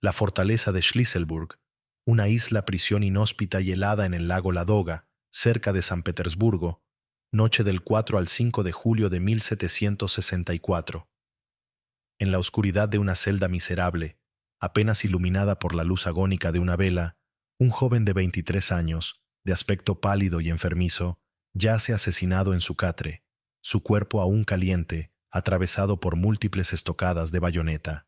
la fortaleza de Shlisselburg, una isla prisión inhóspita y helada en el lago Ladoga, cerca de San Petersburgo, noche del 4 al 5 de julio de 1764. En la oscuridad de una celda miserable, apenas iluminada por la luz agónica de una vela, un joven de 23 años, de aspecto pálido y enfermizo, yace asesinado en su catre, su cuerpo aún caliente, atravesado por múltiples estocadas de bayoneta.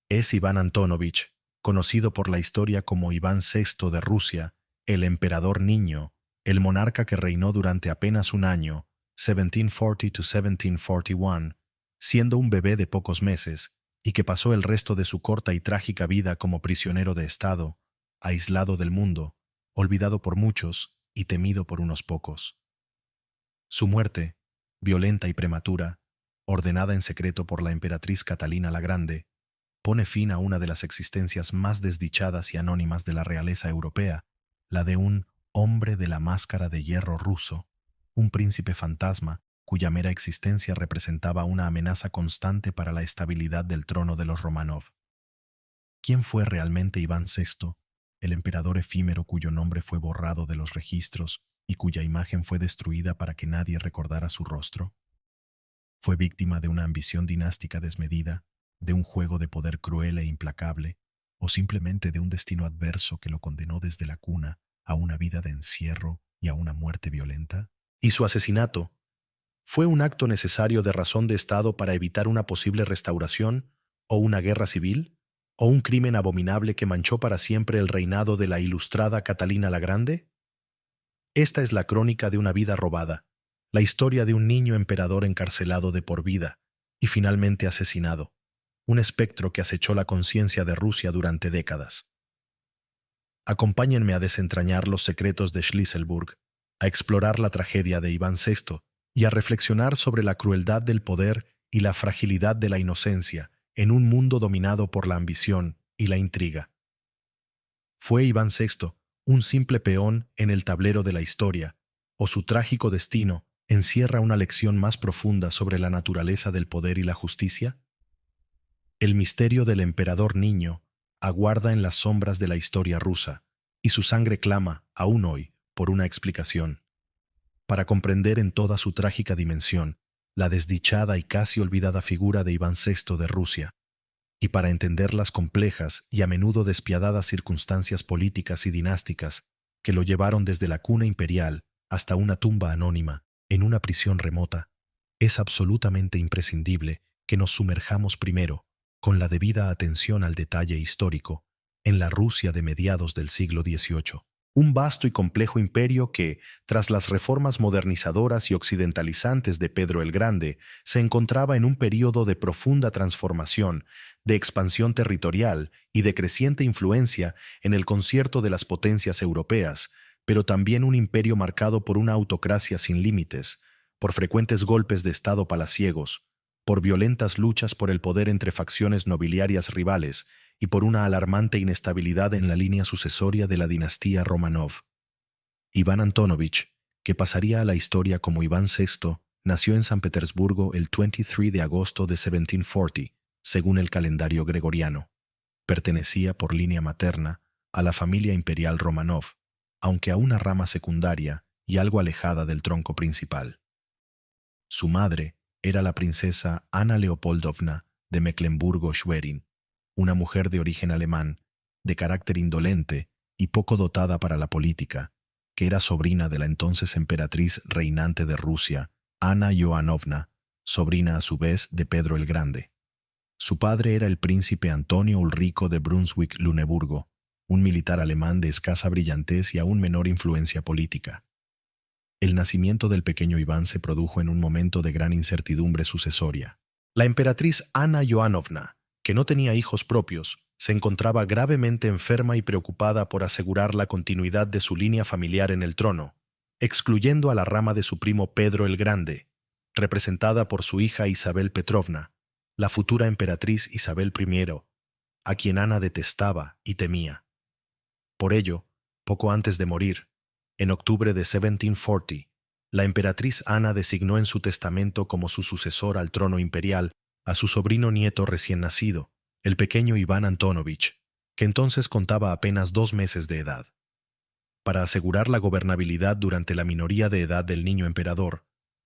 Es Iván Antónovich, conocido por la historia como Iván VI de Rusia, el emperador niño, el monarca que reinó durante apenas un año, 1740–1741, siendo un bebé de pocos meses, y que pasó el resto de su corta y trágica vida como prisionero de Estado, aislado del mundo, olvidado por muchos y temido por unos pocos. Su muerte, violenta y prematura, ordenada en secreto por la emperatriz Catalina la Grande, pone fin a una de las existencias más desdichadas y anónimas de la realeza europea, la de un hombre de la máscara de hierro ruso, un príncipe fantasma cuya mera existencia representaba una amenaza constante para la estabilidad del trono de los Romanov. ¿Quién fue realmente Iván VI, el emperador efímero cuyo nombre fue borrado de los registros y cuya imagen fue destruida para que nadie recordara su rostro? ¿Fue víctima de una ambición dinástica desmedida, de un juego de poder cruel e implacable, o simplemente de un destino adverso que lo condenó desde la cuna a una vida de encierro y a una muerte violenta? ¿Y su asesinato fue un acto necesario de razón de Estado para evitar una posible restauración, o una guerra civil, o un crimen abominable que manchó para siempre el reinado de la ilustrada Catalina la Grande? Esta es la crónica de una vida robada, la historia de un niño emperador encarcelado de por vida y finalmente asesinado, un espectro que acechó la conciencia de Rusia durante décadas. Acompáñenme a desentrañar los secretos de Shlisselburg, a explorar la tragedia de Iván VI y a reflexionar sobre la crueldad del poder y la fragilidad de la inocencia en un mundo dominado por la ambición y la intriga. ¿Fue Iván VI un simple peón en el tablero de la historia, o su trágico destino encierra una lección más profunda sobre la naturaleza del poder y la justicia? El misterio del emperador niño aguarda en las sombras de la historia rusa, y su sangre clama, aún hoy, por una explicación. Para comprender en toda su trágica dimensión la desdichada y casi olvidada figura de Iván VI de Rusia, y para entender las complejas y a menudo despiadadas circunstancias políticas y dinásticas que lo llevaron desde la cuna imperial hasta una tumba anónima en una prisión remota, es absolutamente imprescindible que nos sumerjamos primero, con la debida atención al detalle histórico, en la Rusia de mediados del siglo XVIII. Un vasto y complejo imperio que, tras las reformas modernizadoras y occidentalizantes de Pedro el Grande, se encontraba en un período de profunda transformación, de expansión territorial y de creciente influencia en el concierto de las potencias europeas, pero también un imperio marcado por una autocracia sin límites, por frecuentes golpes de Estado palaciegos, por violentas luchas por el poder entre facciones nobiliarias rivales y por una alarmante inestabilidad en la línea sucesoria de la dinastía Romanov. Iván Antónovich, que pasaría a la historia como Iván VI, nació en San Petersburgo el 23 de agosto de 1740, según el calendario gregoriano. Pertenecía por línea materna a la familia imperial Romanov, aunque a una rama secundaria y algo alejada del tronco principal. Su madre era la princesa Anna Leopoldovna de Mecklemburgo-Schwerin, una mujer de origen alemán, de carácter indolente y poco dotada para la política, que era sobrina de la entonces emperatriz reinante de Rusia, Ana Johanovna, sobrina a su vez de Pedro el Grande. Su padre era el príncipe Antonio Ulrico de Brunswick-Luneburgo, un militar alemán de escasa brillantez y aún menor influencia política. El nacimiento del pequeño Iván se produjo en un momento de gran incertidumbre sucesoria. La emperatriz Ana Johanovna, que no tenía hijos propios, se encontraba gravemente enferma y preocupada por asegurar la continuidad de su línea familiar en el trono, excluyendo a la rama de su primo Pedro el Grande, representada por su hija Isabel Petrovna, la futura emperatriz Isabel I, a quien Ana detestaba y temía. Por ello, poco antes de morir, en octubre de 1740, la emperatriz Ana designó en su testamento como su sucesor al trono imperial a su sobrino nieto recién nacido, el pequeño Iván Antónovich, que entonces contaba apenas 2 meses de edad. Para asegurar la gobernabilidad durante la minoría de edad del niño emperador,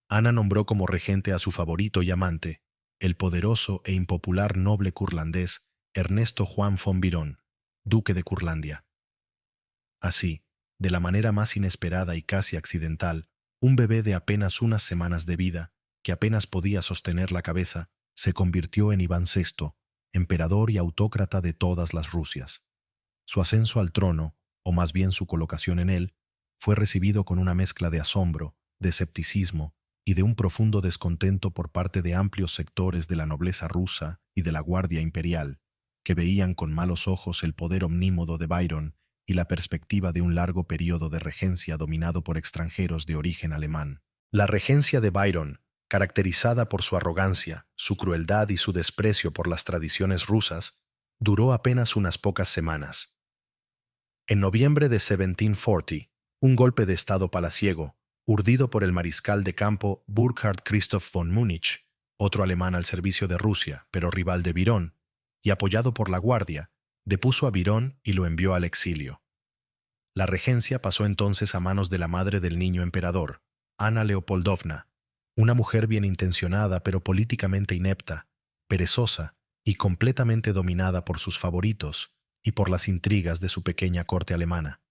Ana nombró como regente a su favorito y amante, el poderoso e impopular noble curlandés Ernesto Juan von Biron, duque de Curlandia. Así, de la manera más inesperada y casi accidental, un bebé de apenas unas semanas de vida, que apenas podía sostener la cabeza, se convirtió en Iván VI, emperador y autócrata de todas las Rusias. Su ascenso al trono, o más bien su colocación en él, fue recibido con una mezcla de asombro, de escepticismo y de un profundo descontento por parte de amplios sectores de la nobleza rusa y de la Guardia Imperial, que veían con malos ojos el poder omnímodo de Byron y la perspectiva de un largo periodo de regencia dominado por extranjeros de origen alemán. La regencia de Byron, caracterizada por su arrogancia, su crueldad y su desprecio por las tradiciones rusas, duró apenas unas pocas semanas. En noviembre de 1740, un golpe de estado palaciego, urdido por el mariscal de campo Burkhard Christoph von Múnich, otro alemán al servicio de Rusia, pero rival de Byron, y apoyado por la Guardia, depuso a Byron y lo envió al exilio. La regencia pasó entonces a manos de la madre del niño emperador, Ana Leopoldovna, una mujer bien intencionada pero políticamente inepta, perezosa y completamente dominada por sus favoritos y por las intrigas de su pequeña corte alemana.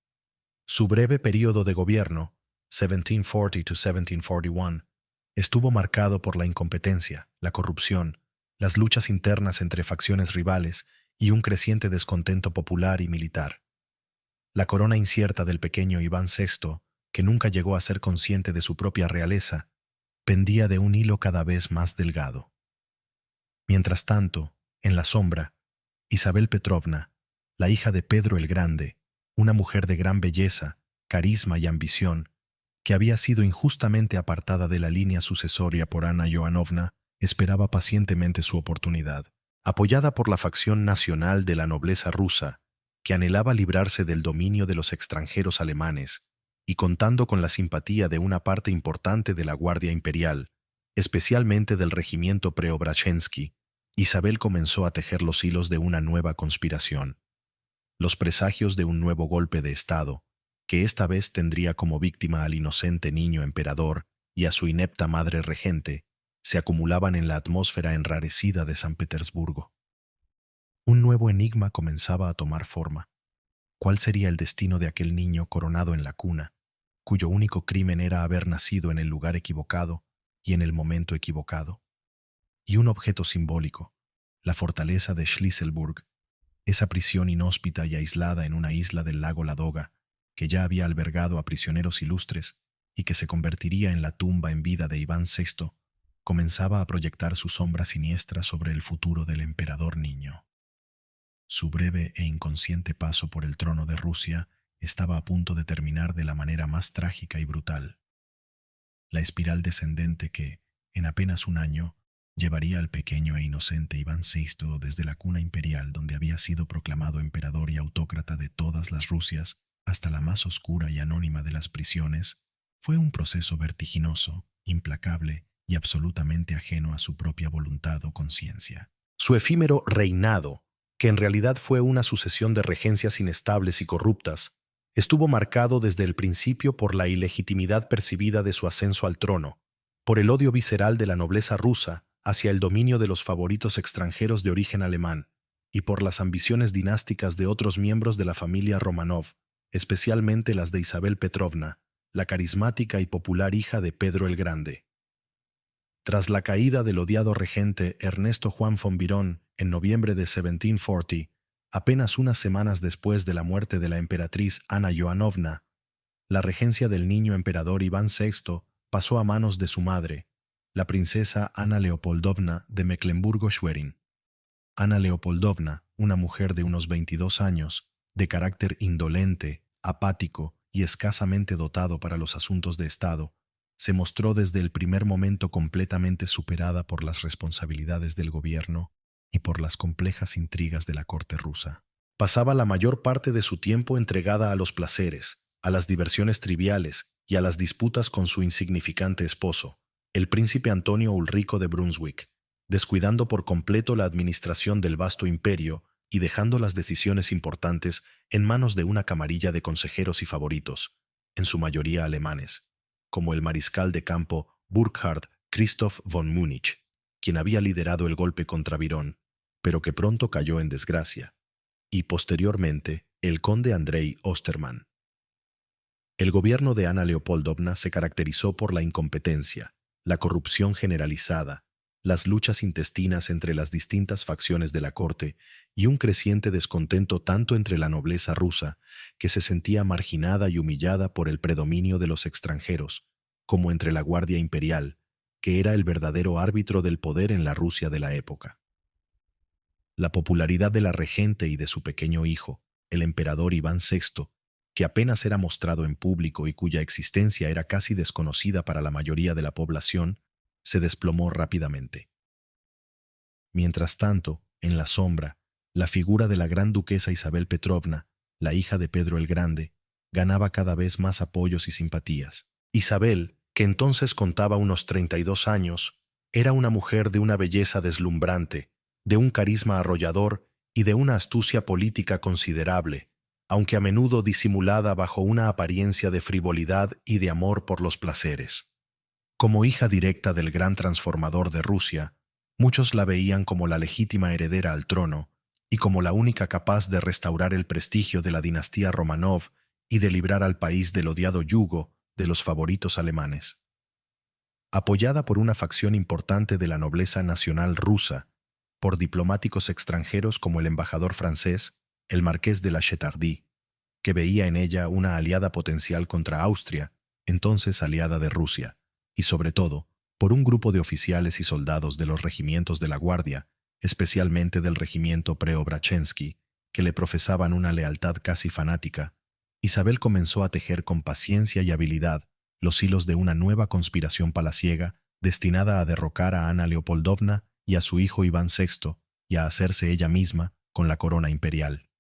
Su breve período de gobierno, 1740–1741, estuvo marcado por la incompetencia, la corrupción, las luchas internas entre facciones rivales y un creciente descontento popular y militar. La corona incierta del pequeño Iván VI, que nunca llegó a ser consciente de su propia realeza, pendía de un hilo cada vez más delgado. Mientras tanto, en la sombra, Isabel Petrovna, la hija de Pedro el Grande, una mujer de gran belleza, carisma y ambición, que había sido injustamente apartada de la línea sucesoria por Ana Joanovna, esperaba pacientemente su oportunidad. Apoyada por la facción nacional de la nobleza rusa, que anhelaba librarse del dominio de los extranjeros alemanes, y contando con la simpatía de una parte importante de la Guardia Imperial, especialmente del regimiento Preobrajensky, Isabel comenzó a tejer los hilos de una nueva conspiración. Los presagios de un nuevo golpe de Estado, que esta vez tendría como víctima al inocente niño emperador y a su inepta madre regente, se acumulaban en la atmósfera enrarecida de San Petersburgo. Un nuevo enigma comenzaba a tomar forma. ¿Cuál sería el destino de aquel niño coronado en la cuna, cuyo único crimen era haber nacido en el lugar equivocado y en el momento equivocado? Y un objeto simbólico, la fortaleza de Schlisselburg, esa prisión inhóspita y aislada en una isla del lago Ladoga, que ya había albergado a prisioneros ilustres y que se convertiría en la tumba en vida de Iván VI, comenzaba a proyectar su sombra siniestra sobre el futuro del emperador niño. Su breve e inconsciente paso por el trono de Rusia estaba a punto de terminar de la manera más trágica y brutal. La espiral descendente que, en apenas un año, llevaría al pequeño e inocente Iván VI desde la cuna imperial donde había sido proclamado emperador y autócrata de todas las Rusias hasta la más oscura y anónima de las prisiones, fue un proceso vertiginoso, implacable y absolutamente ajeno a su propia voluntad o conciencia. Su efímero reinado, que en realidad fue una sucesión de regencias inestables y corruptas, estuvo marcado desde el principio por la ilegitimidad percibida de su ascenso al trono, por el odio visceral de la nobleza rusa hacia el dominio de los favoritos extranjeros de origen alemán, y por las ambiciones dinásticas de otros miembros de la familia Romanov, especialmente las de Isabel Petrovna, la carismática y popular hija de Pedro el Grande. Tras la caída del odiado regente Ernesto Juan von Biron en noviembre de 1740, apenas unas semanas después de la muerte de la emperatriz Ana Joanovna, la regencia del niño emperador Iván VI pasó a manos de su madre, la princesa Ana Leopoldovna de Mecklemburgo-Schwerin. Ana Leopoldovna, una mujer de unos 22 años, de carácter indolente, apático y escasamente dotado para los asuntos de Estado, se mostró desde el primer momento completamente superada por las responsabilidades del gobierno y por las complejas intrigas de la corte rusa. Pasaba la mayor parte de su tiempo entregada a los placeres, a las diversiones triviales y a las disputas con su insignificante esposo, el príncipe Antonio Ulrico de Brunswick, descuidando por completo la administración del vasto imperio y dejando las decisiones importantes en manos de una camarilla de consejeros y favoritos, en su mayoría alemanes, como el mariscal de campo Burkhard Christoph von Múnich, quien había liderado el golpe contra Virón, pero que pronto cayó en desgracia, y posteriormente el conde Andrei Ostermann. El gobierno de Ana Leopoldovna se caracterizó por la incompetencia, la corrupción generalizada, las luchas intestinas entre las distintas facciones de la corte y un creciente descontento tanto entre la nobleza rusa, que se sentía marginada y humillada por el predominio de los extranjeros, como entre la Guardia Imperial, que era el verdadero árbitro del poder en la Rusia de la época. La popularidad de la regente y de su pequeño hijo, el emperador Iván VI, que apenas era mostrado en público y cuya existencia era casi desconocida para la mayoría de la población, se desplomó rápidamente. Mientras tanto, en la sombra, la figura de la gran duquesa Isabel Petrovna, la hija de Pedro el Grande, ganaba cada vez más apoyos y simpatías. Isabel, que entonces contaba unos 32 años, era una mujer de una belleza deslumbrante, de un carisma arrollador y de una astucia política considerable, aunque a menudo disimulada bajo una apariencia de frivolidad y de amor por los placeres. Como hija directa del gran transformador de Rusia, muchos la veían como la legítima heredera al trono y como la única capaz de restaurar el prestigio de la dinastía Romanov y de librar al país del odiado yugo de los favoritos alemanes. Apoyada por una facción importante de la nobleza nacional rusa, por diplomáticos extranjeros como el embajador francés, el marqués de la Chetardie, que veía en ella una aliada potencial contra Austria, entonces aliada de Rusia, y sobre todo, por un grupo de oficiales y soldados de los regimientos de la Guardia, especialmente del regimiento Preobrachensky, que le profesaban una lealtad casi fanática, Isabel comenzó a tejer con paciencia y habilidad los hilos de una nueva conspiración palaciega destinada a derrocar a Ana Leopoldovna y a su hijo Iván VI y a hacerse ella misma con la corona imperial.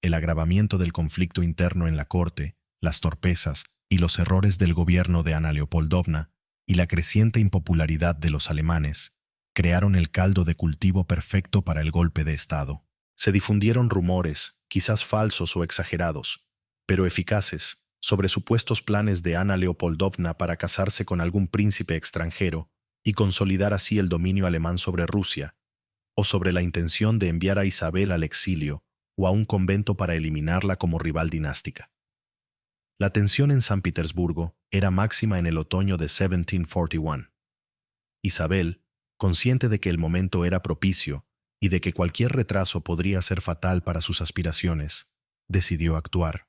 El agravamiento del conflicto interno en la corte, las torpezas y los errores del gobierno de Ana Leopoldovna y la creciente impopularidad de los alemanes crearon el caldo de cultivo perfecto para el golpe de Estado. Se difundieron rumores, quizás falsos o exagerados, pero eficaces, sobre supuestos planes de Ana Leopoldovna para casarse con algún príncipe extranjero y consolidar así el dominio alemán sobre Rusia, o sobre la intención de enviar a Isabel al exilio o a un convento para eliminarla como rival dinástica. La tensión en San Petersburgo era máxima en el otoño de 1741. Isabel, consciente de que el momento era propicio y de que cualquier retraso podría ser fatal para sus aspiraciones, decidió actuar.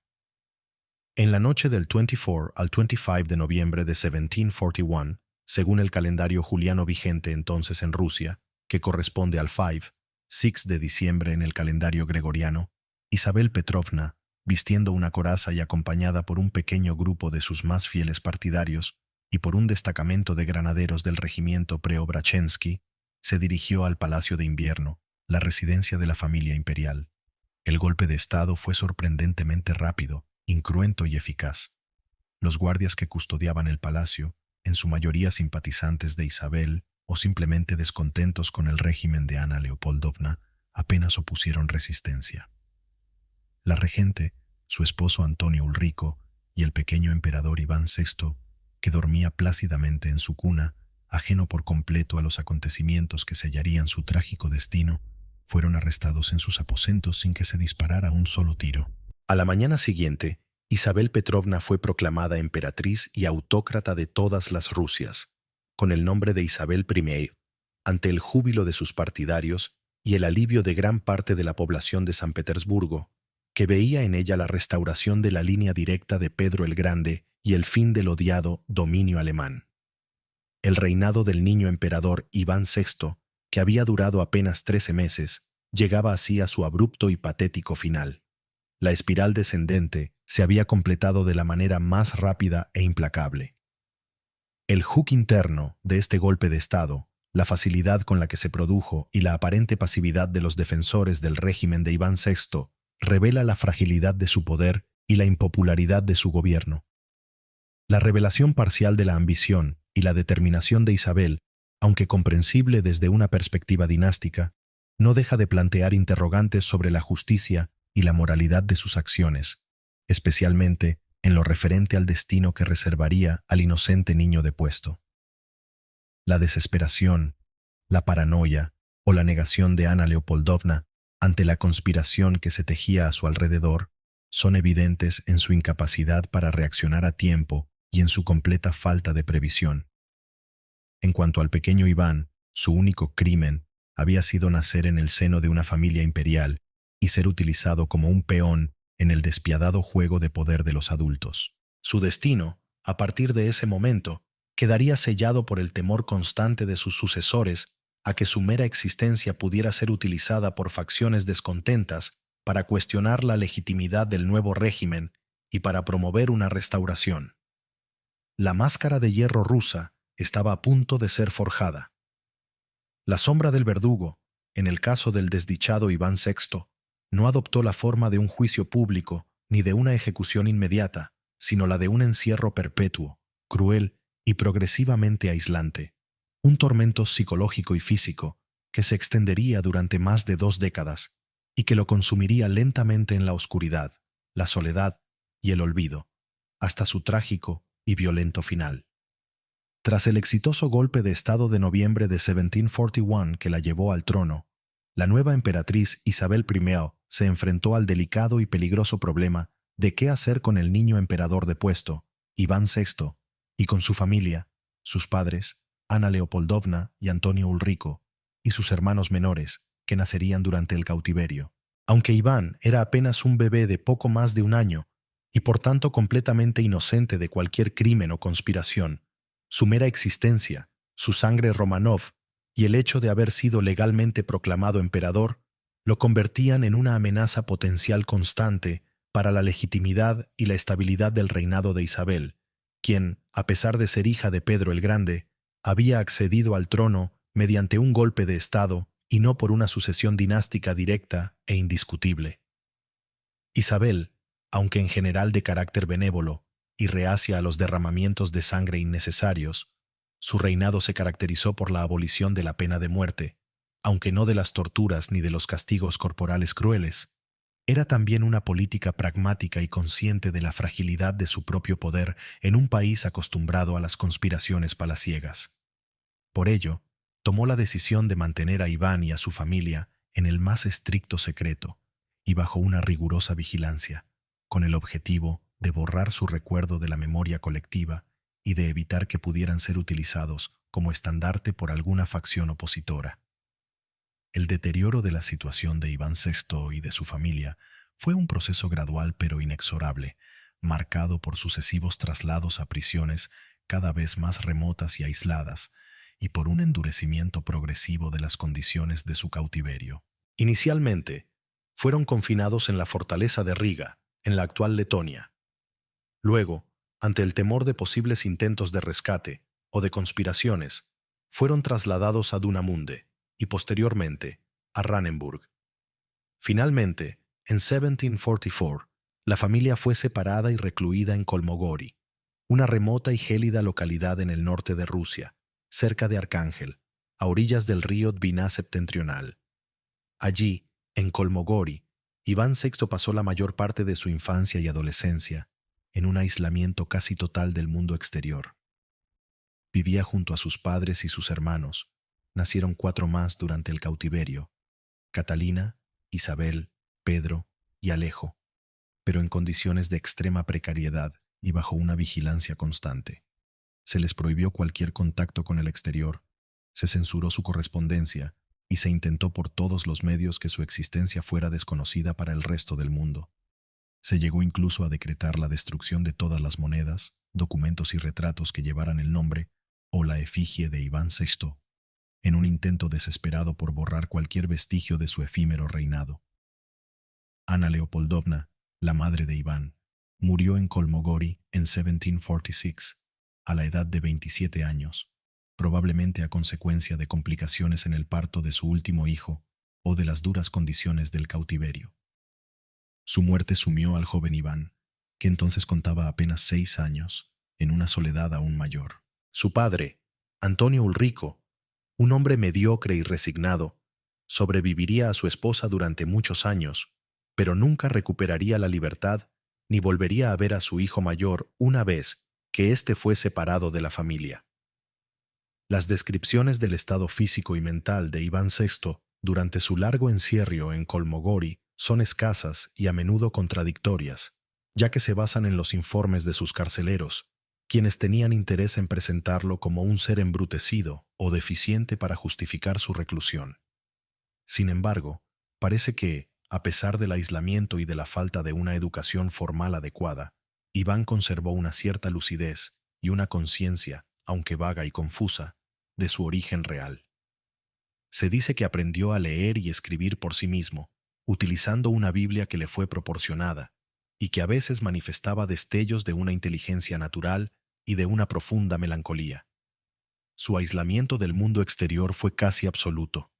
En la noche del 24 al 25 de noviembre de 1741, según el calendario juliano vigente entonces en Rusia, que corresponde al 6 de diciembre en el calendario gregoriano, Isabel Petrovna, vistiendo una coraza y acompañada por un pequeño grupo de sus más fieles partidarios y por un destacamento de granaderos del regimiento Preobrachensky, se dirigió al Palacio de Invierno, la residencia de la familia imperial. El golpe de Estado fue sorprendentemente rápido, incruento y eficaz. Los guardias que custodiaban el palacio, en su mayoría simpatizantes de Isabel o simplemente descontentos con el régimen de Ana Leopoldovna, apenas opusieron resistencia. La regente, su esposo Antonio Ulrico y el pequeño emperador Iván VI, que dormía plácidamente en su cuna, ajeno por completo a los acontecimientos que sellarían su trágico destino, fueron arrestados en sus aposentos sin que se disparara un solo tiro. A la mañana siguiente, Isabel Petrovna fue proclamada emperatriz y autócrata de todas las Rusias, con el nombre de Isabel I, ante el júbilo de sus partidarios y el alivio de gran parte de la población de San Petersburgo, que veía en ella la restauración de la línea directa de Pedro el Grande y el fin del odiado dominio alemán. El reinado del niño emperador Iván VI, que había durado apenas 13 meses, llegaba así a su abrupto y patético final. La espiral descendente se había completado de la manera más rápida e implacable. El hook interno de este golpe de Estado, la facilidad con la que se produjo y la aparente pasividad de los defensores del régimen de Iván VI revela la fragilidad de su poder y la impopularidad de su gobierno. La revelación parcial de la ambición y la determinación de Isabel, aunque comprensible desde una perspectiva dinástica, no deja de plantear interrogantes sobre la justicia y la moralidad de sus acciones, especialmente en lo referente al destino que reservaría al inocente niño depuesto. La desesperación, la paranoia o la negación de Anna Leopoldovna ante la conspiración que se tejía a su alrededor son evidentes en su incapacidad para reaccionar a tiempo y en su completa falta de previsión. En cuanto al pequeño Iván, su único crimen había sido nacer en el seno de una familia imperial y ser utilizado como un peón en el despiadado juego de poder de los adultos. Su destino, a partir de ese momento, quedaría sellado por el temor constante de sus sucesores a que su mera existencia pudiera ser utilizada por facciones descontentas para cuestionar la legitimidad del nuevo régimen y para promover una restauración. La máscara de hierro rusa estaba a punto de ser forjada. La sombra del verdugo, en el caso del desdichado Iván VI, no adoptó la forma de un juicio público ni de una ejecución inmediata, sino la de un encierro perpetuo, cruel y progresivamente aislante, un tormento psicológico y físico que se extendería durante más de 2 décadas y que lo consumiría lentamente en la oscuridad, la soledad y el olvido, hasta su trágico y violento final. Tras el exitoso golpe de Estado de noviembre de 1741 que la llevó al trono, la nueva emperatriz Isabel I se enfrentó al delicado y peligroso problema de qué hacer con el niño emperador depuesto, Iván VI, y con su familia, sus padres, Anna Leopoldovna y Antonio Ulrico, y sus hermanos menores, que nacerían durante el cautiverio. Aunque Iván era apenas un bebé de poco más de 1 año, y por tanto completamente inocente de cualquier crimen o conspiración, su mera existencia, su sangre Romanov y el hecho de haber sido legalmente proclamado emperador lo convertían en una amenaza potencial constante para la legitimidad y la estabilidad del reinado de Isabel, quien, a pesar de ser hija de Pedro el Grande, había accedido al trono mediante un golpe de Estado y no por una sucesión dinástica directa e indiscutible. Isabel, aunque en general de carácter benévolo y reacia a los derramamientos de sangre innecesarios, su reinado se caracterizó por la abolición de la pena de muerte, aunque no de las torturas ni de los castigos corporales crueles. Era también una política pragmática y consciente de la fragilidad de su propio poder en un país acostumbrado a las conspiraciones palaciegas. Por ello, tomó la decisión de mantener a Iván y a su familia en el más estricto secreto y bajo una rigurosa vigilancia, con el objetivo de borrar su recuerdo de la memoria colectiva y de evitar que pudieran ser utilizados como estandarte por alguna facción opositora. El deterioro de la situación de Iván VI y de su familia fue un proceso gradual pero inexorable, marcado por sucesivos traslados a prisiones cada vez más remotas y aisladas, y por un endurecimiento progresivo de las condiciones de su cautiverio. Inicialmente, fueron confinados en la fortaleza de Riga, en la actual Letonia. Luego, ante el temor de posibles intentos de rescate o de conspiraciones, fueron trasladados a Dunamunde y posteriormente a Ranenburg. Finalmente, en 1744, la familia fue separada y recluida en Kolmogori, una remota y gélida localidad en el norte de Rusia, cerca de Arcángel, a orillas del río Dvina septentrional. Allí, en Kolmogori, Iván VI pasó la mayor parte de su infancia y adolescencia en un aislamiento casi total del mundo exterior. Vivía junto a sus padres y sus hermanos. Nacieron 4 más durante el cautiverio: Catalina, Isabel, Pedro y Alejo, pero en condiciones de extrema precariedad y bajo una vigilancia constante. Se les prohibió cualquier contacto con el exterior, se censuró su correspondencia y se intentó por todos los medios que su existencia fuera desconocida para el resto del mundo. Se llegó incluso a decretar la destrucción de todas las monedas, documentos y retratos que llevaran el nombre o la efigie de Iván VI, en un intento desesperado por borrar cualquier vestigio de su efímero reinado. Anna Leopoldovna, la madre de Iván, murió en Kolmogori en 1746, a la edad de 27 años, probablemente a consecuencia de complicaciones en el parto de su último hijo o de las duras condiciones del cautiverio. Su muerte sumió al joven Iván, que entonces contaba apenas 6 años, en una soledad aún mayor. Su padre, Antonio Ulrico, un hombre mediocre y resignado, sobreviviría a su esposa durante muchos años, pero nunca recuperaría la libertad ni volvería a ver a su hijo mayor una vez que éste fue separado de la familia. Las descripciones del estado físico y mental de Iván VI durante su largo encierro en Kolmogori son escasas y a menudo contradictorias, ya que se basan en los informes de sus carceleros, quienes tenían interés en presentarlo como un ser embrutecido o deficiente para justificar su reclusión. Sin embargo, parece que, a pesar del aislamiento y de la falta de una educación formal adecuada, Iván conservó una cierta lucidez y una conciencia, aunque vaga y confusa, de su origen real. Se dice que aprendió a leer y escribir por sí mismo, utilizando una Biblia que le fue proporcionada, y que a veces manifestaba destellos de una inteligencia natural y de una profunda melancolía. Su aislamiento del mundo exterior fue casi absoluto.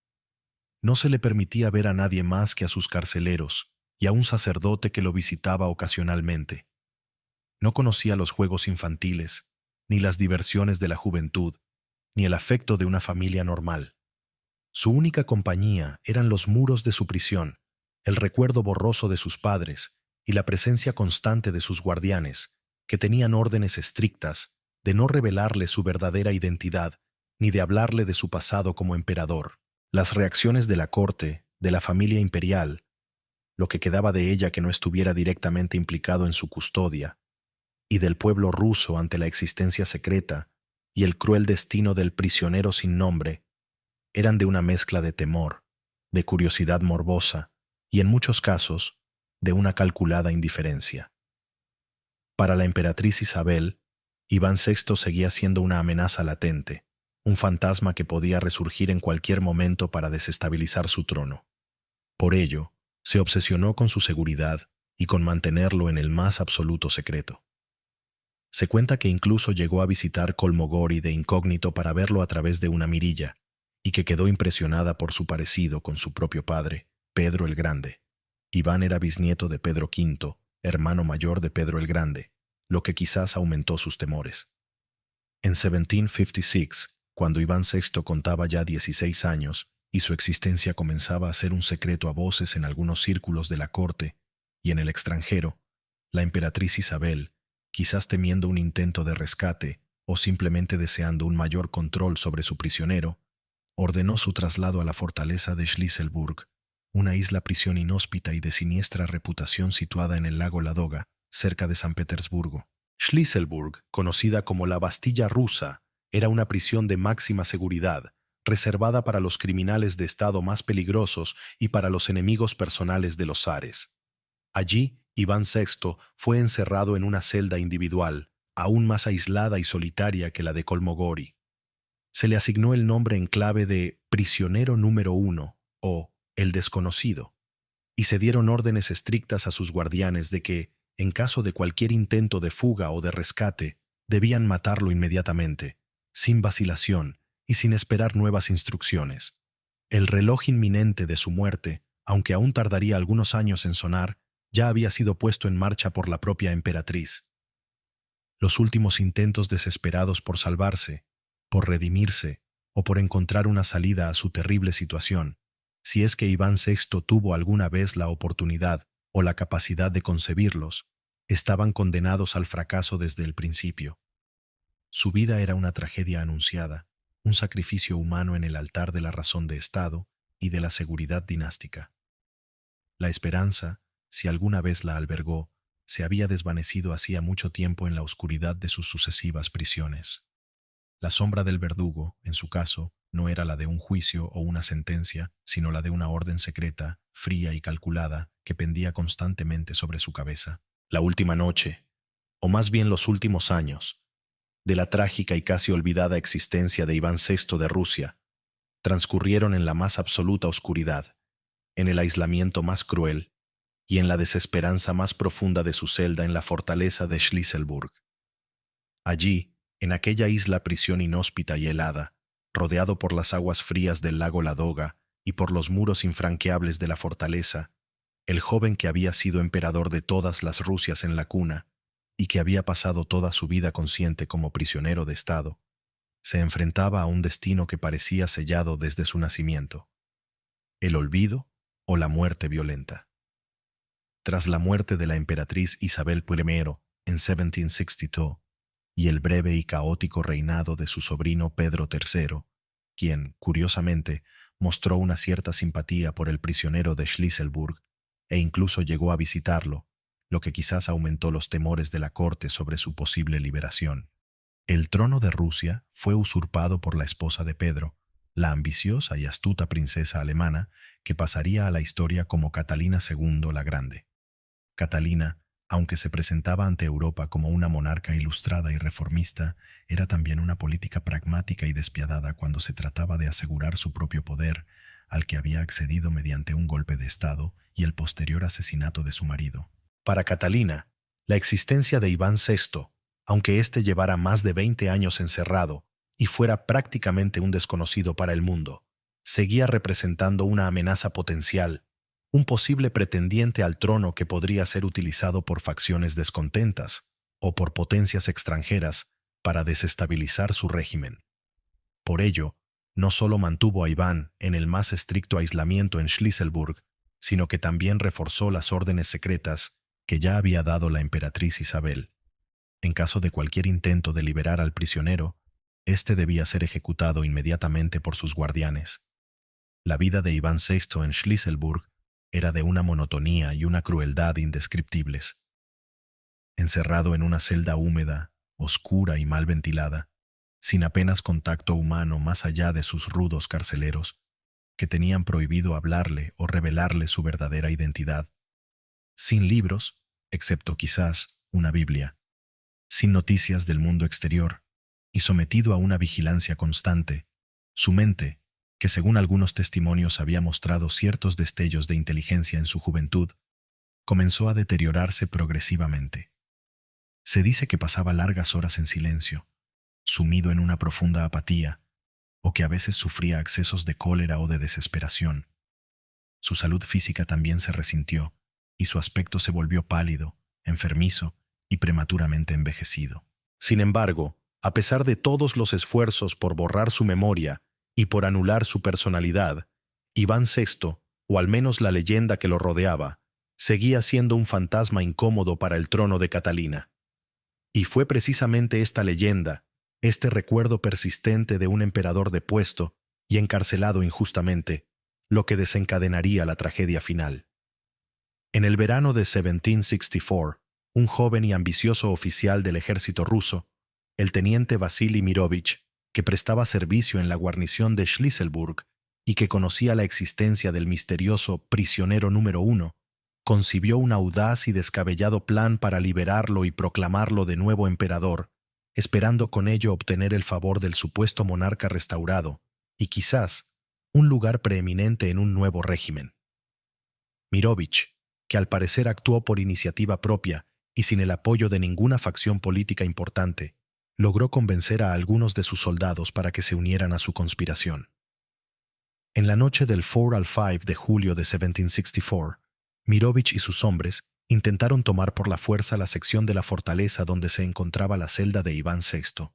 No se le permitía ver a nadie más que a sus carceleros y a un sacerdote que lo visitaba ocasionalmente. No conocía los juegos infantiles, ni las diversiones de la juventud, ni el afecto de una familia normal. Su única compañía eran los muros de su prisión, el recuerdo borroso de sus padres y la presencia constante de sus guardianes, que tenían órdenes estrictas de no revelarle su verdadera identidad ni de hablarle de su pasado como emperador. Las reacciones de la corte, de la familia imperial, lo que quedaba de ella que no estuviera directamente implicado en su custodia, y del pueblo ruso ante la existencia secreta y el cruel destino del prisionero sin nombre, eran de una mezcla de temor, de curiosidad morbosa y, en muchos casos, de una calculada indiferencia. Para la emperatriz Isabel, Iván VI seguía siendo una amenaza latente, un fantasma que podía resurgir en cualquier momento para desestabilizar su trono. Por ello, se obsesionó con su seguridad y con mantenerlo en el más absoluto secreto. Se cuenta que incluso llegó a visitar Kolmogori de incógnito para verlo a través de una mirilla, y que quedó impresionada por su parecido con su propio padre, Pedro el Grande. Iván era bisnieto de Pedro V, hermano mayor de Pedro el Grande, lo que quizás aumentó sus temores. En 1756, cuando Iván VI contaba ya 16 años y su existencia comenzaba a ser un secreto a voces en algunos círculos de la corte y en el extranjero, la emperatriz Isabel, quizás temiendo un intento de rescate o simplemente deseando un mayor control sobre su prisionero, ordenó su traslado a la fortaleza de Schlisselburg, una isla prisión inhóspita y de siniestra reputación situada en el lago Ladoga, cerca de San Petersburgo. Schlisselburg, conocida como la Bastilla rusa, era una prisión de máxima seguridad, reservada para los criminales de Estado más peligrosos y para los enemigos personales de los zares. Allí, Iván VI fue encerrado en una celda individual, aún más aislada y solitaria que la de Kolmogori. Se le asignó el nombre en clave de prisionero número 1 o el desconocido, y se dieron órdenes estrictas a sus guardianes de que, en caso de cualquier intento de fuga o de rescate, debían matarlo inmediatamente, sin vacilación y sin esperar nuevas instrucciones. El reloj inminente de su muerte, aunque aún tardaría algunos años en sonar, ya había sido puesto en marcha por la propia emperatriz. Los últimos intentos desesperados por salvarse, por redimirse o por encontrar una salida a su terrible situación, si es que Iván VI tuvo alguna vez la oportunidad o la capacidad de concebirlos, estaban condenados al fracaso desde el principio. Su vida era una tragedia anunciada, un sacrificio humano en el altar de la razón de Estado y de la seguridad dinástica. La esperanza, si alguna vez la albergó, se había desvanecido hacía mucho tiempo en la oscuridad de sus sucesivas prisiones. La sombra del verdugo, en su caso, no era la de un juicio o una sentencia, sino la de una orden secreta, fría y calculada, que pendía constantemente sobre su cabeza. La última noche, o más bien los últimos años, de la trágica y casi olvidada existencia de Iván VI de Rusia, transcurrieron en la más absoluta oscuridad, en el aislamiento más cruel y en la desesperanza más profunda de su celda en la fortaleza de Schlisselburg. Allí, en aquella isla prisión inhóspita y helada, rodeado por las aguas frías del lago Ladoga y por los muros infranqueables de la fortaleza, el joven que había sido emperador de todas las Rusias en la cuna y que había pasado toda su vida consciente como prisionero de Estado, se enfrentaba a un destino que parecía sellado desde su nacimiento. el olvido o la muerte violenta. Tras la muerte de la emperatriz Isabel I en 1762 y el breve y caótico reinado de su sobrino Pedro III, quien, curiosamente, mostró una cierta simpatía por el prisionero de Schlisselburg e incluso llegó a visitarlo, lo que quizás aumentó los temores de la corte sobre su posible liberación. El trono de Rusia fue usurpado por la esposa de Pedro, la ambiciosa y astuta princesa alemana que pasaría a la historia como Catalina II la Grande. Catalina, aunque se presentaba ante Europa como una monarca ilustrada y reformista, era también una política pragmática y despiadada cuando se trataba de asegurar su propio poder, al que había accedido mediante un golpe de Estado y el posterior asesinato de su marido. Para Catalina, la existencia de Iván VI, aunque éste llevara más de 20 años encerrado y fuera prácticamente un desconocido para el mundo, seguía representando una amenaza potencial, un posible pretendiente al trono que podría ser utilizado por facciones descontentas o por potencias extranjeras para desestabilizar su régimen. Por ello, no solo mantuvo a Iván en el más estricto aislamiento en Schlisselburg, sino que también reforzó las órdenes secretas que ya había dado la emperatriz Isabel. En caso de cualquier intento de liberar al prisionero, éste debía ser ejecutado inmediatamente por sus guardianes. La vida de Iván VI en Schlisselburg era de una monotonía y una crueldad indescriptibles. Encerrado en una celda húmeda, oscura y mal ventilada, sin apenas contacto humano más allá de sus rudos carceleros, que tenían prohibido hablarle o revelarle su verdadera identidad, sin libros, excepto quizás una Biblia, sin noticias del mundo exterior, y sometido a una vigilancia constante, su mente, que según algunos testimonios había mostrado ciertos destellos de inteligencia en su juventud, comenzó a deteriorarse progresivamente. Se dice que pasaba largas horas en silencio, sumido en una profunda apatía, o que a veces sufría accesos de cólera o de desesperación. Su salud física también se resintió, y su aspecto se volvió pálido, enfermizo y prematuramente envejecido. Sin embargo, a pesar de todos los esfuerzos por borrar su memoria y por anular su personalidad, Iván VI, o al menos la leyenda que lo rodeaba, seguía siendo un fantasma incómodo para el trono de Catalina. Y fue precisamente esta leyenda, este recuerdo persistente de un emperador depuesto y encarcelado injustamente, lo que desencadenaría la tragedia final. En el verano de 1764, un joven y ambicioso oficial del ejército ruso, el teniente Vasily Mirovich, que prestaba servicio en la guarnición de Schlisselburg y que conocía la existencia del misterioso prisionero número 1, concibió un audaz y descabellado plan para liberarlo y proclamarlo de nuevo emperador, esperando con ello obtener el favor del supuesto monarca restaurado y quizás un lugar preeminente en un nuevo régimen. Mirovich, que al parecer actuó por iniciativa propia y sin el apoyo de ninguna facción política importante, logró convencer a algunos de sus soldados para que se unieran a su conspiración. En la noche del 4 al 5 de julio de 1764, Mirovich y sus hombres intentaron tomar por la fuerza la sección de la fortaleza donde se encontraba la celda de Iván VI.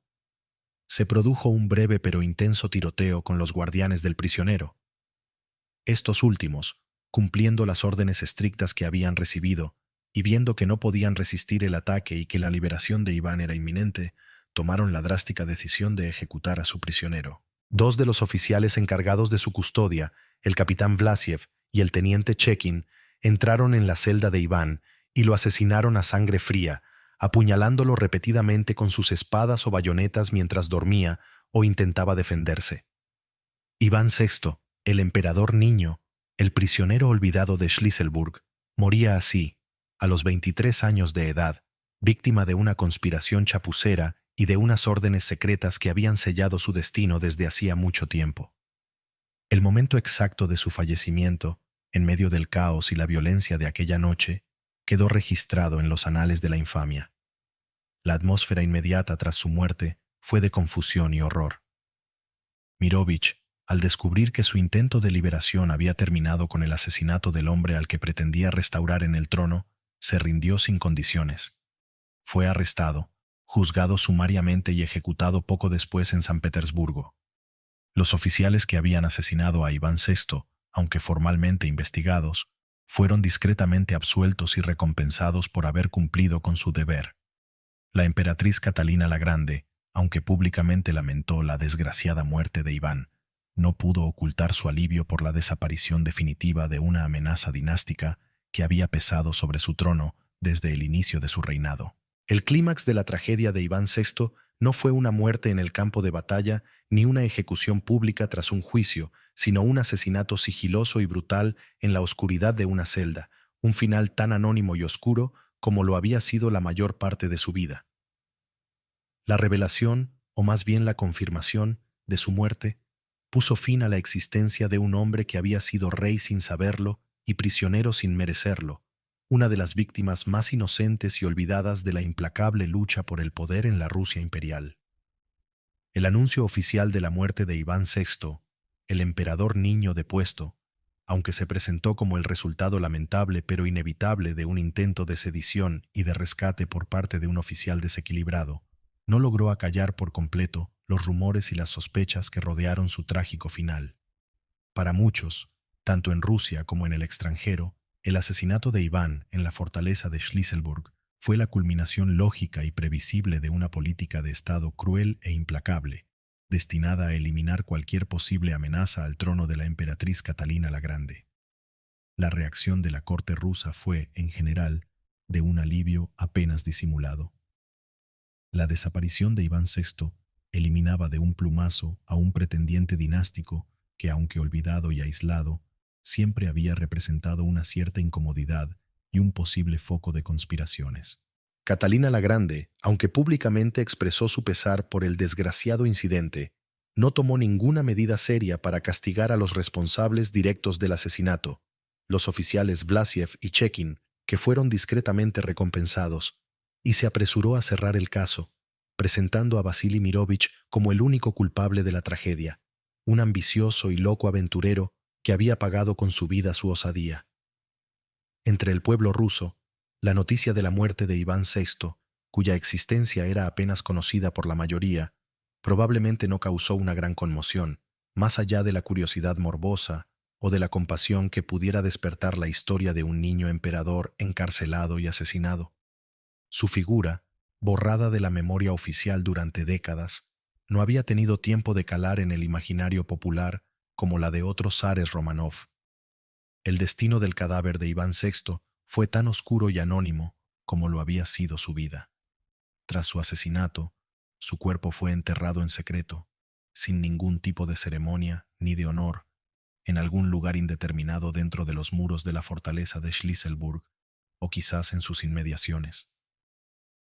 Se produjo un breve pero intenso tiroteo con los guardianes del prisionero. Estos últimos, cumpliendo las órdenes estrictas que habían recibido, y viendo que no podían resistir el ataque y que la liberación de Iván era inminente, tomaron la drástica decisión de ejecutar a su prisionero. Dos de los oficiales encargados de su custodia, el capitán Vlasiev y el teniente Chekin, entraron en la celda de Iván y lo asesinaron a sangre fría, apuñalándolo repetidamente con sus espadas o bayonetas mientras dormía o intentaba defenderse. Iván VI, el emperador niño, el prisionero olvidado de Schlisselburg, moría así, a los 23 años de edad, víctima de una conspiración chapucera y de unas órdenes secretas que habían sellado su destino desde hacía mucho tiempo. El momento exacto de su fallecimiento, en medio del caos y la violencia de aquella noche, quedó registrado en los anales de la infamia. La atmósfera inmediata tras su muerte fue de confusión y horror. Mirovich, al descubrir que su intento de liberación había terminado con el asesinato del hombre al que pretendía restaurar en el trono, se rindió sin condiciones. Fue arrestado, juzgado sumariamente y ejecutado poco después en San Petersburgo. Los oficiales que habían asesinado a Iván VI aunque formalmente investigados, fueron discretamente absueltos y recompensados por haber cumplido con su deber. La emperatriz Catalina la Grande, aunque públicamente lamentó la desgraciada muerte de Iván, no pudo ocultar su alivio por la desaparición definitiva de una amenaza dinástica que había pesado sobre su trono desde el inicio de su reinado. El clímax de la tragedia de Iván VI no fue una muerte en el campo de batalla ni una ejecución pública tras un juicio, sino un asesinato sigiloso y brutal en la oscuridad de una celda, un final tan anónimo y oscuro como lo había sido la mayor parte de su vida. La revelación, o más bien la confirmación, de su muerte, puso fin a la existencia de un hombre que había sido rey sin saberlo y prisionero sin merecerlo, una de las víctimas más inocentes y olvidadas de la implacable lucha por el poder en la Rusia imperial. El anuncio oficial de la muerte de Iván VI, el emperador niño depuesto, aunque se presentó como el resultado lamentable pero inevitable de un intento de sedición y de rescate por parte de un oficial desequilibrado, no logró acallar por completo los rumores y las sospechas que rodearon su trágico final. Para muchos, tanto en Rusia como en el extranjero, el asesinato de Iván en la fortaleza de Schlisselburg fue la culminación lógica y previsible de una política de Estado cruel e implacable, destinada a eliminar cualquier posible amenaza al trono de la emperatriz Catalina la Grande. La reacción de la corte rusa fue, en general, de un alivio apenas disimulado. La desaparición de Iván VI eliminaba de un plumazo a un pretendiente dinástico que, aunque olvidado y aislado, siempre había representado una cierta incomodidad y un posible foco de conspiraciones. Catalina la Grande, aunque públicamente expresó su pesar por el desgraciado incidente, no tomó ninguna medida seria para castigar a los responsables directos del asesinato, los oficiales Vlasiev y Chekin, que fueron discretamente recompensados, y se apresuró a cerrar el caso, presentando a Vasily Mirovich como el único culpable de la tragedia, un ambicioso y loco aventurero que había pagado con su vida su osadía. Entre el pueblo ruso, la noticia de la muerte de Iván VI, cuya existencia era apenas conocida por la mayoría, probablemente no causó una gran conmoción, más allá de la curiosidad morbosa o de la compasión que pudiera despertar la historia de un niño emperador encarcelado y asesinado. Su figura, borrada de la memoria oficial durante décadas, no había tenido tiempo de calar en el imaginario popular como la de otros zares Romanov. El destino del cadáver de Iván VI fue tan oscuro y anónimo como lo había sido su vida. Tras su asesinato, su cuerpo fue enterrado en secreto, sin ningún tipo de ceremonia ni de honor, en algún lugar indeterminado dentro de los muros de la fortaleza de Schlisselburg, o quizás en sus inmediaciones.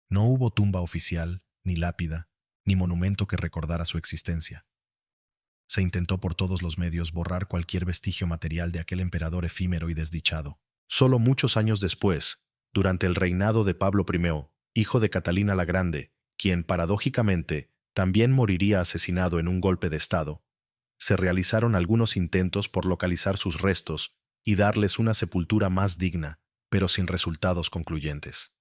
No hubo tumba oficial, ni lápida, ni monumento que recordara su existencia. Se intentó por todos los medios borrar cualquier vestigio material de aquel emperador efímero y desdichado. Solo muchos años después, durante el reinado de Pablo I, hijo de Catalina la Grande, quien, paradójicamente, también moriría asesinado en un golpe de Estado, se realizaron algunos intentos por localizar sus restos y darles una sepultura más digna, pero sin resultados concluyentes.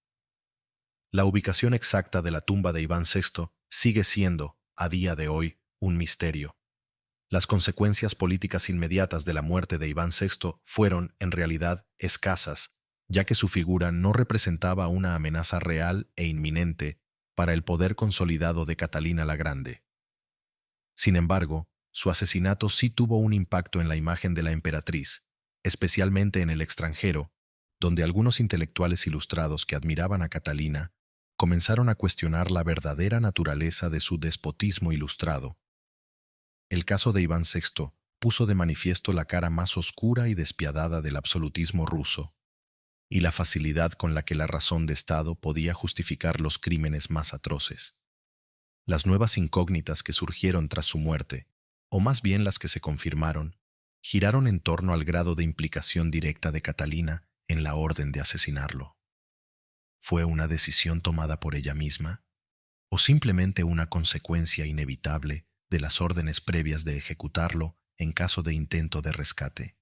La ubicación exacta de la tumba de Iván VI sigue siendo, a día de hoy, un misterio. Las consecuencias políticas inmediatas de la muerte de Iván VI fueron, en realidad, escasas, ya que su figura no representaba una amenaza real e inminente para el poder consolidado de Catalina la Grande. Sin embargo, su asesinato sí tuvo un impacto en la imagen de la emperatriz, especialmente en el extranjero, donde algunos intelectuales ilustrados que admiraban a Catalina comenzaron a cuestionar la verdadera naturaleza de su despotismo ilustrado. El caso de Iván VI puso de manifiesto la cara más oscura y despiadada del absolutismo ruso, y la facilidad con la que la razón de Estado podía justificar los crímenes más atroces. Las nuevas incógnitas que surgieron tras su muerte, o más bien las que se confirmaron, giraron en torno al grado de implicación directa de Catalina en la orden de asesinarlo. ¿Fue una decisión tomada por ella misma? ¿O simplemente una consecuencia inevitable de las órdenes previas de ejecutarlo en caso de intento de rescate?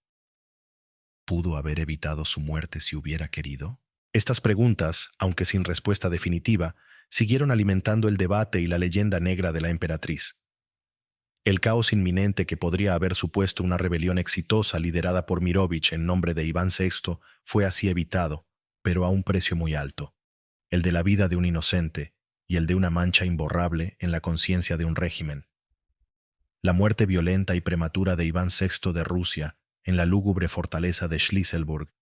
¿Pudo haber evitado su muerte si hubiera querido? Estas preguntas, aunque sin respuesta definitiva, siguieron alimentando el debate y la leyenda negra de la emperatriz. El caos inminente que podría haber supuesto una rebelión exitosa liderada por Mirovich en nombre de Iván VI fue así evitado, pero a un precio muy alto, el de la vida de un inocente y el de una mancha imborrable en la conciencia de un régimen. La muerte violenta y prematura de Iván VI de Rusia en la lúgubre fortaleza de Schlisselburg,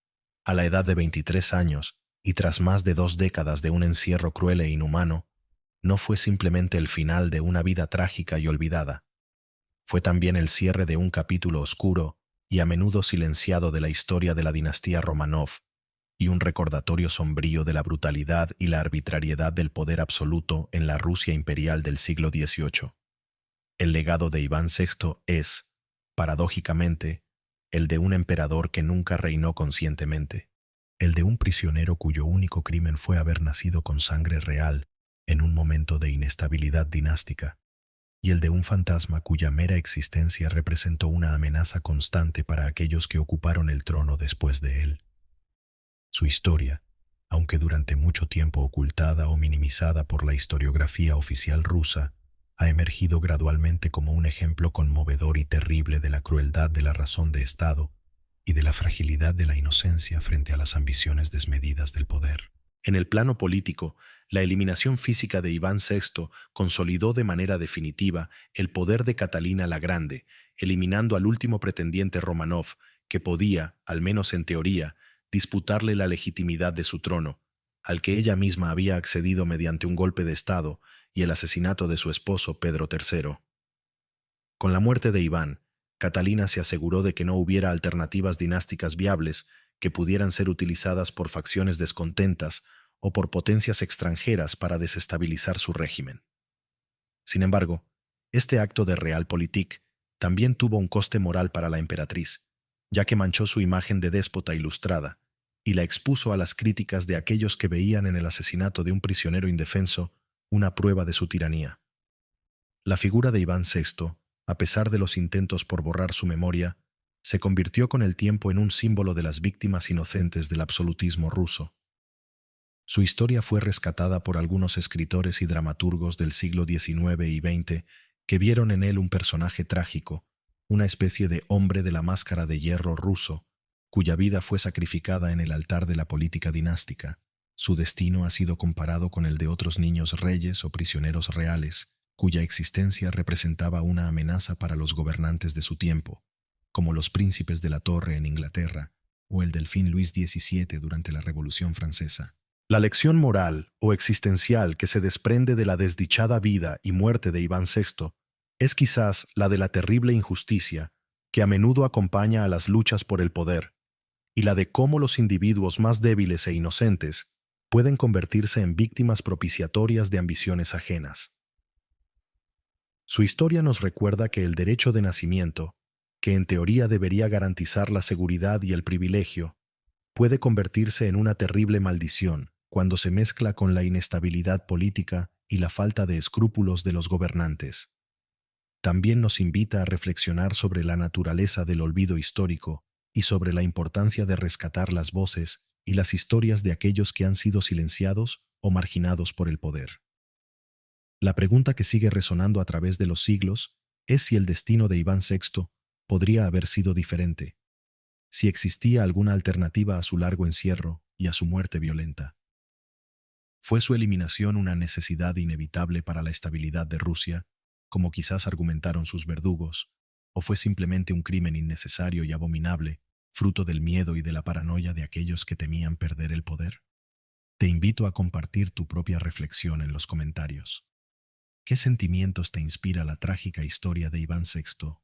a la edad de 23 años y tras más de 2 décadas de un encierro cruel e inhumano, no fue simplemente el final de una vida trágica y olvidada. Fue también el cierre de un capítulo oscuro y a menudo silenciado de la historia de la dinastía Romanov, y un recordatorio sombrío de la brutalidad y la arbitrariedad del poder absoluto en la Rusia imperial del siglo XVIII. El legado de Iván VI es, paradójicamente, el de un emperador que nunca reinó conscientemente, el de un prisionero cuyo único crimen fue haber nacido con sangre real en un momento de inestabilidad dinástica, y el de un fantasma cuya mera existencia representó una amenaza constante para aquellos que ocuparon el trono después de él. Su historia, aunque durante mucho tiempo ocultada o minimizada por la historiografía oficial rusa, ha emergido gradualmente como un ejemplo conmovedor y terrible de la crueldad de la razón de Estado y de la fragilidad de la inocencia frente a las ambiciones desmedidas del poder. En el plano político, la eliminación física de Iván VI consolidó de manera definitiva el poder de Catalina la Grande, eliminando al último pretendiente Romanov, que podía, al menos en teoría, disputarle la legitimidad de su trono, al que ella misma había accedido mediante un golpe de Estado y el asesinato de su esposo Pedro III. Con la muerte de Iván, Catalina se aseguró de que no hubiera alternativas dinásticas viables que pudieran ser utilizadas por facciones descontentas o por potencias extranjeras para desestabilizar su régimen. Sin embargo, este acto de realpolitik también tuvo un coste moral para la emperatriz, ya que manchó su imagen de déspota ilustrada y la expuso a las críticas de aquellos que veían en el asesinato de un prisionero indefenso una prueba de su tiranía. La figura de Iván VI, a pesar de los intentos por borrar su memoria, se convirtió con el tiempo en un símbolo de las víctimas inocentes del absolutismo ruso. Su historia fue rescatada por algunos escritores y dramaturgos del siglo XIX y XX que vieron en él un personaje trágico, una especie de hombre de la máscara de hierro ruso, cuya vida fue sacrificada en el altar de la política dinástica. Su destino ha sido comparado con el de otros niños reyes o prisioneros reales, cuya existencia representaba una amenaza para los gobernantes de su tiempo, como los príncipes de la Torre en Inglaterra o el delfín Luis XVII durante la Revolución Francesa. La lección moral o existencial que se desprende de la desdichada vida y muerte de Iván VI es quizás la de la terrible injusticia que a menudo acompaña a las luchas por el poder, y la de cómo los individuos más débiles e inocentes pueden convertirse en víctimas propiciatorias de ambiciones ajenas. Su historia nos recuerda que el derecho de nacimiento, que en teoría debería garantizar la seguridad y el privilegio, puede convertirse en una terrible maldición cuando se mezcla con la inestabilidad política y la falta de escrúpulos de los gobernantes. También nos invita a reflexionar sobre la naturaleza del olvido histórico y sobre la importancia de rescatar las voces y las historias de aquellos que han sido silenciados o marginados por el poder. La pregunta que sigue resonando a través de los siglos es si el destino de Iván VI podría haber sido diferente, si existía alguna alternativa a su largo encierro y a su muerte violenta. ¿Fue su eliminación una necesidad inevitable para la estabilidad de Rusia, como quizás argumentaron sus verdugos, o fue simplemente un crimen innecesario y abominable, fruto del miedo y de la paranoia de aquellos que temían perder el poder? Te invito a compartir tu propia reflexión en los comentarios. ¿Qué sentimientos te inspira la trágica historia de Iván VI?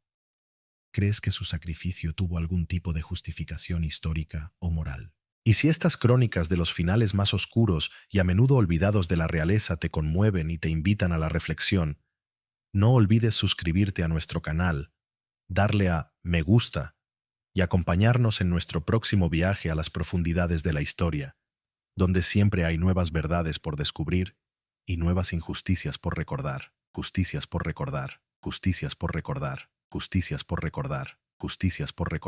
¿Crees que su sacrificio tuvo algún tipo de justificación histórica o moral? Y si estas crónicas de los finales más oscuros y a menudo olvidados de la realeza te conmueven y te invitan a la reflexión, no olvides suscribirte a nuestro canal, darle a me gusta y acompañarnos en nuestro próximo viaje a las profundidades de la historia, donde siempre hay nuevas verdades por descubrir y nuevas injusticias por recordar, justicias por recordar, justicias por recordar, justicias por recordar, justicias por recordar.